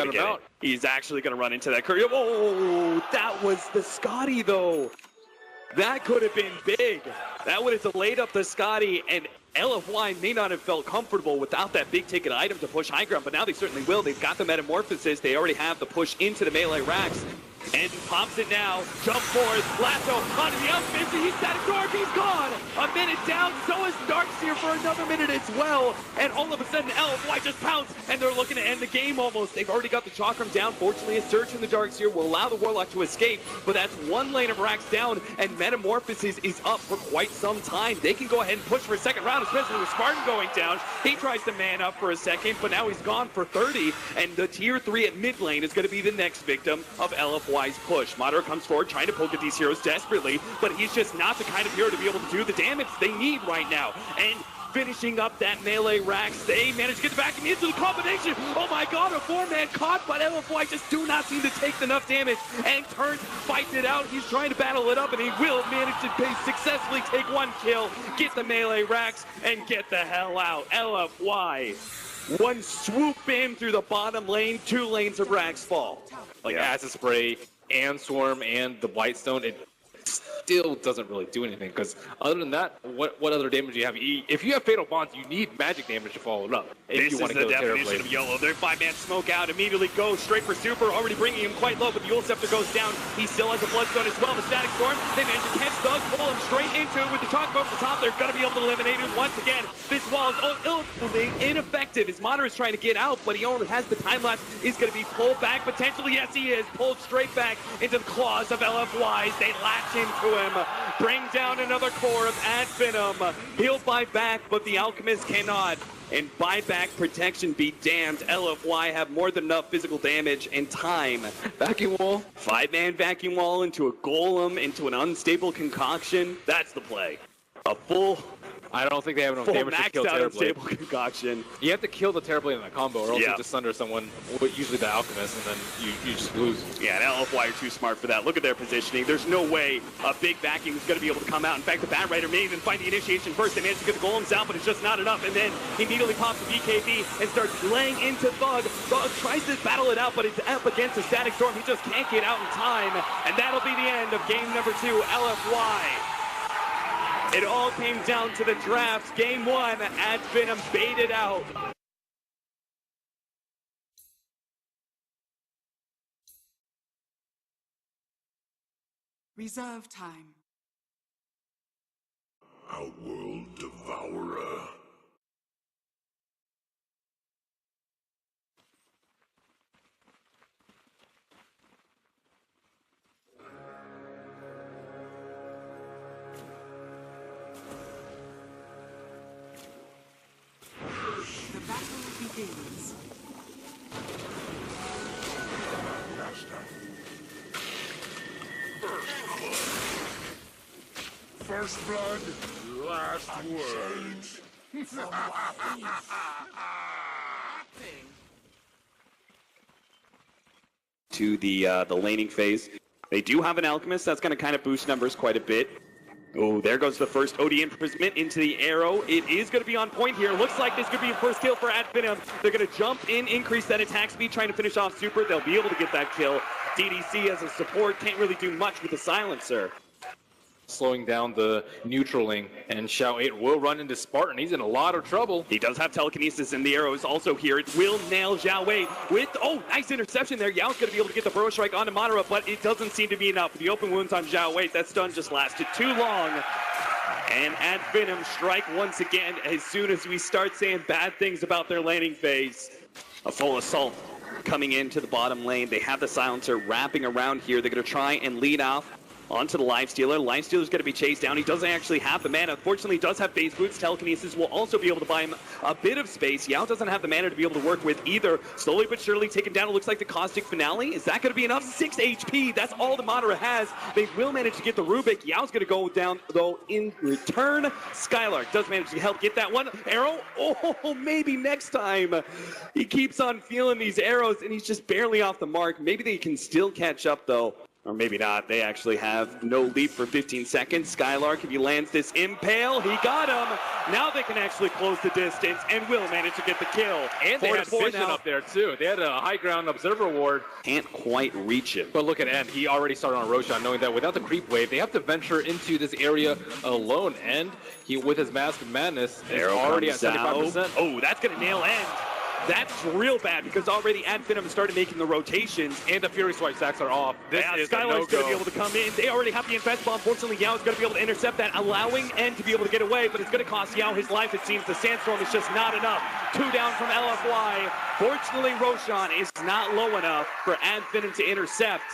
got him out. He's actually going to run into that curry. Oh, that was the Scotty, though. That could have been big. That would have delayed up the Scotty, and LFY may not have felt comfortable without that big ticket item to push high ground, but now they certainly will. They've got the Metamorphosis. They already have the push into the melee racks. And pops it now, jump forward, lasso onto the up 50, he's static dork, he's gone! A minute down, so is Darkseer for another minute as well. And all of a sudden, LFY just pounced, and they're looking to end the game almost. They've already got the Chakram down. Fortunately, a surge from the Darkseer will allow the Warlock to escape, but that's one lane of racks down, and Metamorphosis is up for quite some time. They can go ahead and push for a second round, especially with Spartan going down. He tries to man up for a second, but now he's gone for 30, and the tier 3 at mid lane is going to be the next victim of LFY's push. Madara comes forward trying to poke at these heroes desperately, but he's just not the kind of hero to be able to do the damage they need right now. And finishing up that melee racks, they manage to get back into the combination. Oh my god, a 4-man caught, but LFY just do not seem to take enough damage, and turns, fights it out. He's trying to battle it up, and he will manage to successfully take one kill, get the melee racks, and get the hell out. LFY, one swoop in through the bottom lane, 2 lanes of racks fall. Like Acid Spray and Swarm and the Blightstone, it still doesn't really do anything, because other than that, what other damage do you have? If you have Fatal Bonds, you need magic damage to follow it up. If you want to go definition of YOLO. Their 5-man smoke out, immediately goes straight for Super, already bringing him quite low, but the Yule Scepter goes down. He still has a Bloodstone as well. The Static Storm, they manage to catch Thug, pull him straight into it with the Chalk over the top. They're going to be able to eliminate him once again. This wall is ineffective. His Madara is trying to get out, but he only has the time lapse. He's going to be pulled back, potentially. Yes, he is. Pulled straight back into the claws of LFYs. They latch into him. Bring down another core of Finem. He'll fight back, but the Alchemist cannot. And buyback protection be damned. LFY have more than enough physical damage and time. Vacuum wall. 5-man vacuum wall into a golem, into an unstable concoction. That's the play. A full... I don't think they have enough damage to kill Terrorblade. Unstable concoction. You have to kill the Terrorblade in a combo, or else you just sunder someone, usually the Alchemist, and then you just lose. Yeah, and LFY are too smart for that. Look at their positioning. There's no way a big vacuum is going to be able to come out. In fact, the Bat Rider may even find the initiation first. They manage to get the golems out, but it's just not enough. And then he immediately pops the BKB and starts laying into Thug. Thug tries to battle it out, but it's up against a Static Storm. He just can't get out in time. And that'll be the end of game number 2, LFY. It all came down to the drafts. Game 1, Finem baited out. Reserve time. Outworld Devourer. The battle begins. First blood, last words. To the laning phase. They do have an Alchemist. That's going to kind of boost numbers quite a bit. Oh, there goes the first OD imprisonment into the arrow. It is going to be on point here. Looks like this could be a first kill for Finem. They're going to jump in, increase that attack speed, trying to finish off Super. They'll be able to get that kill. DDC as a support can't really do much with the silencer. Slowing down the neutraling, and Xiao 8 will run into Spartan. He's in a lot of trouble. He does have telekinesis, and the arrow is also here. It will nail Xiao 8 with, oh, nice interception there. Yao's going to be able to get the Burrow Strike onto Madara, but it doesn't seem to be enough. The open wounds on Xiao 8, that stun just lasted too long. And Finem strike once again as soon as we start saying bad things about their laning phase. A full assault coming into the bottom lane. They have the silencer wrapping around here. They're going to try and lead off onto the Lifestealer. Lifestealer's going to be chased down. He doesn't actually have the mana. Unfortunately, he does have base boots. Telekinesis will also be able to buy him a bit of space. Yao doesn't have the mana to be able to work with either. Slowly but surely taken down. It looks like the Caustic Finale. Is that going to be enough? 6 HP. That's all the Madara has. They will manage to get the Rubik. Yao's going to go down, though, in return. Skylark does manage to help get that one. Arrow? Oh, maybe next time. He keeps on feeling these arrows, and he's just barely off the mark. Maybe they can still catch up, though. Or maybe not. They actually have no lead for 15 seconds. Skylark, if he lands this impale, he got him. Now they can actually close the distance and will manage to get the kill. And they 4 to had 4 vision now. up there too. They had a high ground observer ward. Can't quite reach him. But look at End. He already started on Roshan, knowing that without the creep wave, they have to venture into this area alone. And he, with his Mask of Madness, is Arrow already at comes out. 75%. Oh, that's going to nail End. That's real bad because already Finem started making the rotations. And the Fury Swipe stacks are off. This is a Skylark's going to be no-go. able to come in. They already have the Infest Bomb. Fortunately, Yao is going to be able to intercept that, allowing N to be able to get away, but it's going to cost Yao his life. It seems the Sandstorm is just not enough. 2 down from LFY. Fortunately, Roshan is not low enough for Finem to intercept.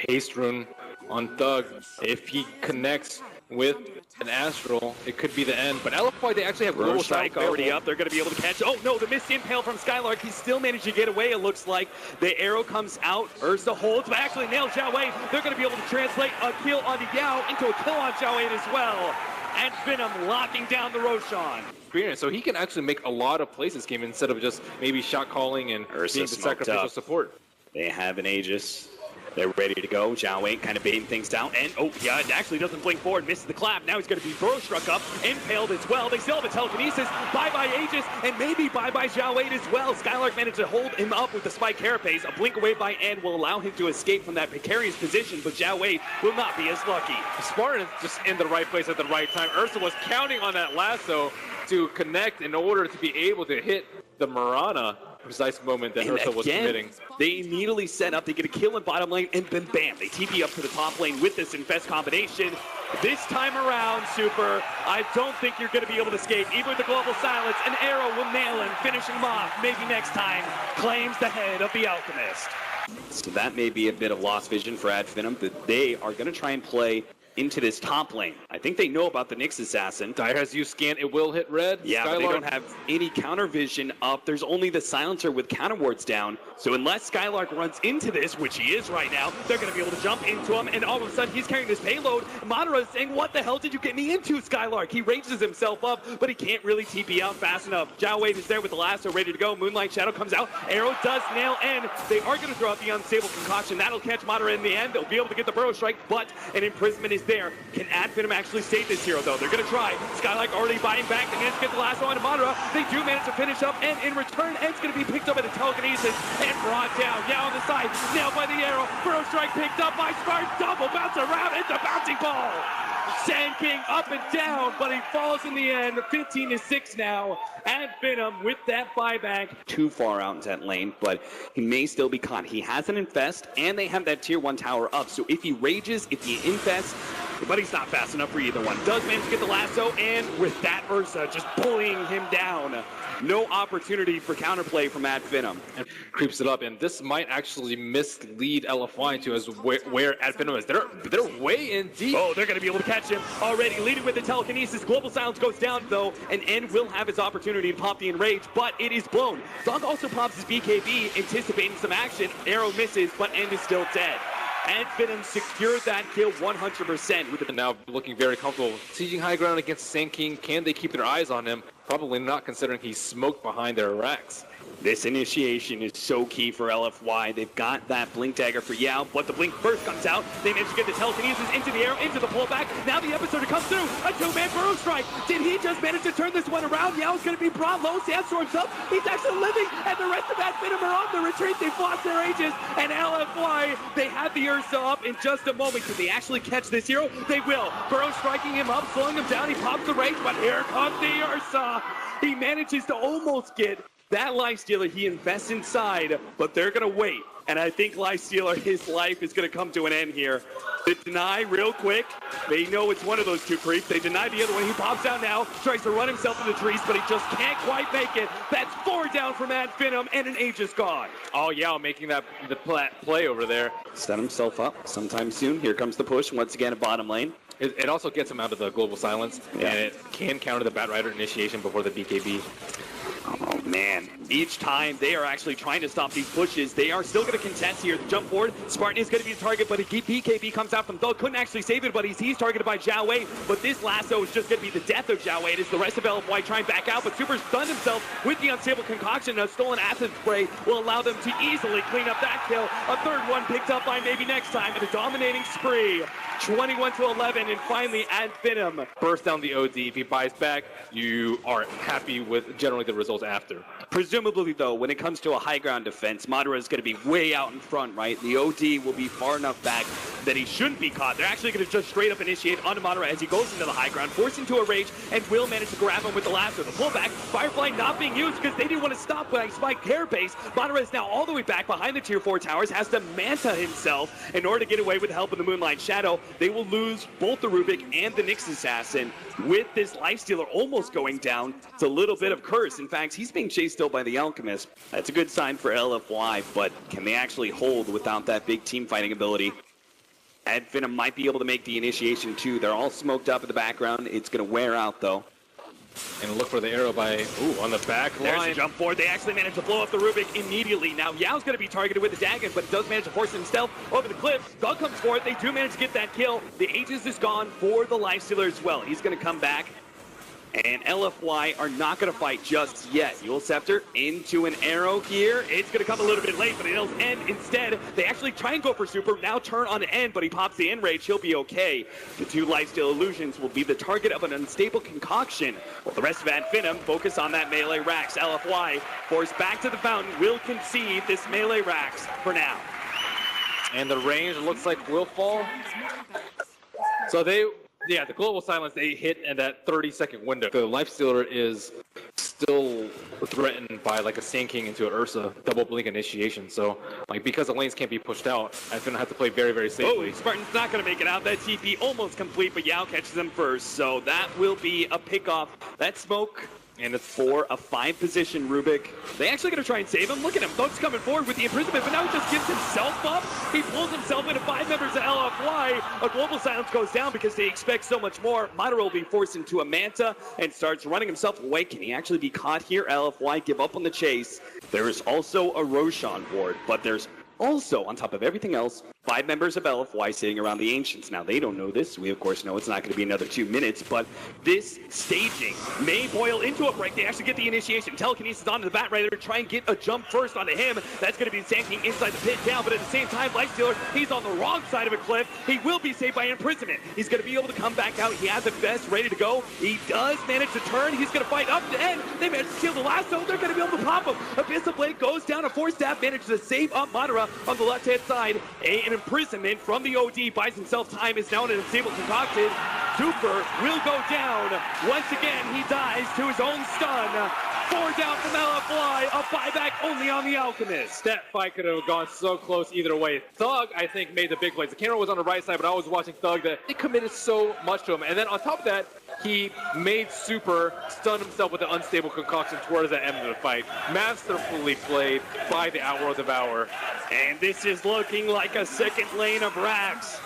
Haste rune on Thug. If he connects with an Astral, it could be the end. But LFY, they actually have global Strike already up. They're going to be able to catch. Oh, no, the missed impale from Skylark. He still managed to get away, it looks like. The arrow comes out. Ursa holds, but actually nails Zhao Wei. They're going to be able to translate a kill on the Yao into a kill on Zhao Wei as well. And Finem locking down the Roshan. So he can actually make a lot of plays this game instead of just maybe shot calling and Ursa being the smoked sacrificial up. support. They have an Aegis. They're ready to go. Zhao Wei kind of baiting things down. And, oh, yeah, it actually doesn't blink forward. Misses the clap. Now he's going to be throw struck up. Impaled as well. They still have a telekinesis. Bye-bye Aegis. And maybe bye-bye Zhao Wei as well. Skylark managed to hold him up with the spike carapace. A blink away by N will allow him to escape from that precarious position, but Zhao Wei will not be as lucky. Spartan is just in the right place at the right time. Ursa was counting on that lasso to connect in order to be able to hit the Mirana precise moment that Ursa was committing. They immediately set up, they get a kill in bottom lane, and then bam, they TP up to the top lane with this Infest combination. This time around, Super, I don't think you're going to be able to escape. Even with the global silence, an arrow will nail him, finishing him off. Maybe next time, claims the head of the Alchemist. So that may be a bit of lost vision for Finem, but they are going to try and play into this top lane. I think they know about the Nyx Assassin. Dire has used scan, it will hit red. Yeah, but they Skylark, don't have any counter vision up. There's only the silencer with counter wards down. So unless Skylark runs into this, which he is right now, they're going to be able to jump into him, and all of a sudden he's carrying this payload. Madara is saying, what the hell did you get me into, Skylark? He rages himself up, but he can't really TP out fast enough. Zhao Wei is there with the lasso ready to go. Moonlight Shadow comes out. Arrow does nail N. They are going to throw out the unstable concoction. That'll catch Madara in the end. They'll be able to get the burrow strike, but an imprisonment is there. Can Finem actually save this hero, though? They're going to try. Skylark already biting back. They manage to get the lasso on Madara. They do manage to finish up, and in return, Ed's going to be picked up at a telekinesis and brought down. Now on the side, nailed by the arrow. Burrow strike picked up by Spartan. Double bounce around. It's a bouncing ball. Sand King up and down, but he falls in the end. 15-6 now. And Finem with that buyback. Too far out into that lane, but he may still be caught. He has an infest, and they have that tier 1 tower up. So if he rages, if he infests, but he's not fast enough for either one. Does manage to get the lasso, and with that Ursa just pulling him down. No opportunity for counterplay from Finem. and creeps it up, and this might actually mislead LFY into as where Finem is. They're way in deep. Oh, they're going to be able to catch him already. Leading with the telekinesis. Global silence goes down, though, and N will have his opportunity to pop the enrage, but it is blown. Dog also pops his BKB, anticipating some action. Arrow misses, but N is still dead. And Finem secured that kill 100% with the And now looking very comfortable. Sieging high ground against Sand King. Can they keep their eyes on him? Probably not, considering he's smoked behind their racks. This initiation is so key for LFY. They've got that blink dagger for Yao, but the blink first comes out. They manage to get the telekinesis into the arrow, into the pullback. Now the episode comes through. A 2-man burrow strike. Did he just manage to turn this one around? Yao's going to be brought low. Sandstorm's up. He's actually living, and the rest of Finem are on the retreat. They've lost their ages, and LFY, they have the Ursa up in just a moment. Can they actually catch this hero? They will. Burrow striking him up, slowing him down. He pops the rage, but here comes the Ursa. He manages to almost get that Life Stealer. He invests inside, but they're going to wait. And I think Life Stealer, his life is going to come to an end here. They deny real quick. They know it's one of those two creeps. They deny the other one. He pops out now, tries to run himself in the trees, but he just can't quite make it. That's 4 down from Finem, and an Aegis gone. Oh, yeah, making that the play over there. Set himself up sometime soon. Here comes the push once again at bottom lane. It also gets him out of the global silence, Yeah. and it can counter the Bat Rider initiation before the BKB. All Man, each time they are actually trying to stop these pushes. They are still going to contest here. The jump forward, Spartan is going to be the target, but a BKB comes out from Thug. Couldn't actually save it, but he's targeted by Zhao Wei. But this lasso is just going to be the death of Zhao Wei. It is the rest of LFY trying back out, but Super stunned himself with the unstable concoction. A stolen acid spray will allow them to easily clean up that kill. A third one picked up by maybe next time in a dominating spree. 21-11, and finally at Finem. Burst down the OD. If he buys back, you are happy with generally the results after. Presumably, though, when it comes to a high ground defense, Madara is going to be way out in front, right? The OD will be far enough back that he shouldn't be caught. They're actually going to just straight up initiate onto Madara as he goes into the high ground, forced into a rage, and will manage to grab him with the lasso. The pullback, Firefly not being used because they didn't want to stop by Spike Hair Base. Madara is now all the way back behind the tier 4 towers, has to Manta himself in order to get away with the help of the Moonlight Shadow. They will lose both the Rubik and the Nyx Assassin. With this Lifestealer almost going down, it's a little bit of curse. In fact, he's being chased still by the Alchemist. That's a good sign for LFY, but can they actually hold without that big team fighting ability? Ad Finem might be able to make the initiation too. They're all smoked up in the background. It's going to wear out though. And look for the arrow by, on the back There's line. a jump forward. They actually managed to blow up the Rubik immediately. Now Yao's going to be targeted with the Dagon, but does manage to force himself over the cliff. Dog comes forward. They do manage to get that kill. The Aegis is gone for the Lifestealer as well. He's going to come back. And LFY are not going to fight just yet. Yule Scepter into an arrow here. It's going to come a little bit late, but it'll end instead. They actually try and go for Super, now turn on end, but he pops the Enrage. He'll be okay. The two Lifesteal Illusions will be the target of an unstable concoction. While the rest of Ad Finem focus on that melee Rax. LFY forced back to the fountain will concede this melee Rax for now. And the range looks like will fall. So the global silence, they hit in that 30-second window. The Lifestealer is still threatened by like a Sand King into an Ursa double blink initiation. So like because the lanes can't be pushed out, I'm gonna have to play very, very safely. Oh, Spartan's not gonna make it out. That TP almost complete, but Yao catches him first. So that will be a pick off. That smoke. And it's for a 5-position Rubik. They actually going to try and save him. Look at him. Thug's coming forward with the imprisonment, but now he just gives himself up. He pulls himself into 5 members of LFY. A global silence goes down because they expect so much more. Madara will be forced into a Manta and starts running himself away. Can he actually be caught here? LFY give up on the chase. There is also a Roshan ward, but there's also, on top of everything else, 5 members of LFY sitting around the Ancients. Now, they don't know this. We, of course, know it's not going to be another 2 minutes, but this staging may boil into a break. They actually get the initiation. Telekinesis onto the Bat Rider to try and get a jump first onto him. That's going to be Sand King inside the pit down, but at the same time, Lifestealer, he's on the wrong side of a cliff. He will be saved by imprisonment. He's going to be able to come back out. He has the vest ready to go. He does manage to turn. He's going to fight up to end. They manage to steal the lasso. They're going to be able to pop him. Abyssal Blade goes down. A 4-staff manages to save up Madara on the left-hand side. An imprisonment from the OD buys himself time. Is now in a stable concocted. Super will go down. Once again, he dies to his own stun. 4 down from LFY. A buyback only on the Alchemist. That fight could have gone so close either way. Thug, I think, made the big plays. The camera was on the right side, but I was watching Thug that he committed so much to him. And then on top of that, he made Super stun himself with an unstable concoction towards the end of the fight. Masterfully played by the Outworld Devourer. And this is looking like a second lane of Rax.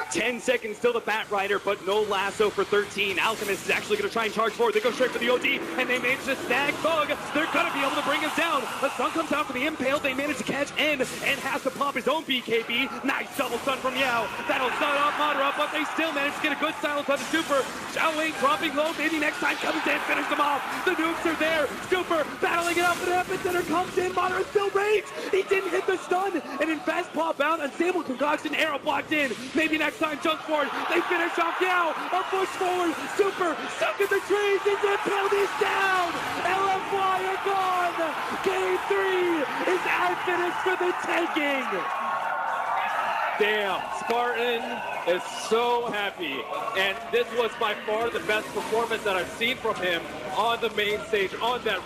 10 seconds till the Bat Rider, but no lasso for 13. Alchemist is actually going to try and charge forward. They go straight for the OD, and they manage to snag Thug. They're going to be able to bring him down. The stun comes out for the Impale. They manage to catch N, and has to pop his own BKB. Nice double stun from Yao. That'll stun off Madara, but they still manage to get a good silence on the Super. Zhao Wei dropping low. Maybe next time comes in, finish them off. The nukes are there. Super battling it up, and Epicenter comes in. Madara still raged. He didn't hit the stun, and in fast pop out, unstable concoction, arrow blocked in. Maybe next time, jump forward. They finish off Yao. A push forward. Super stuck in the trees. He's impaled. He's down. LFY are gone. Game 3 is out finished for the taking. Damn, Spartan is so happy. And this was by far the best performance that I've seen from him on the main stage, on that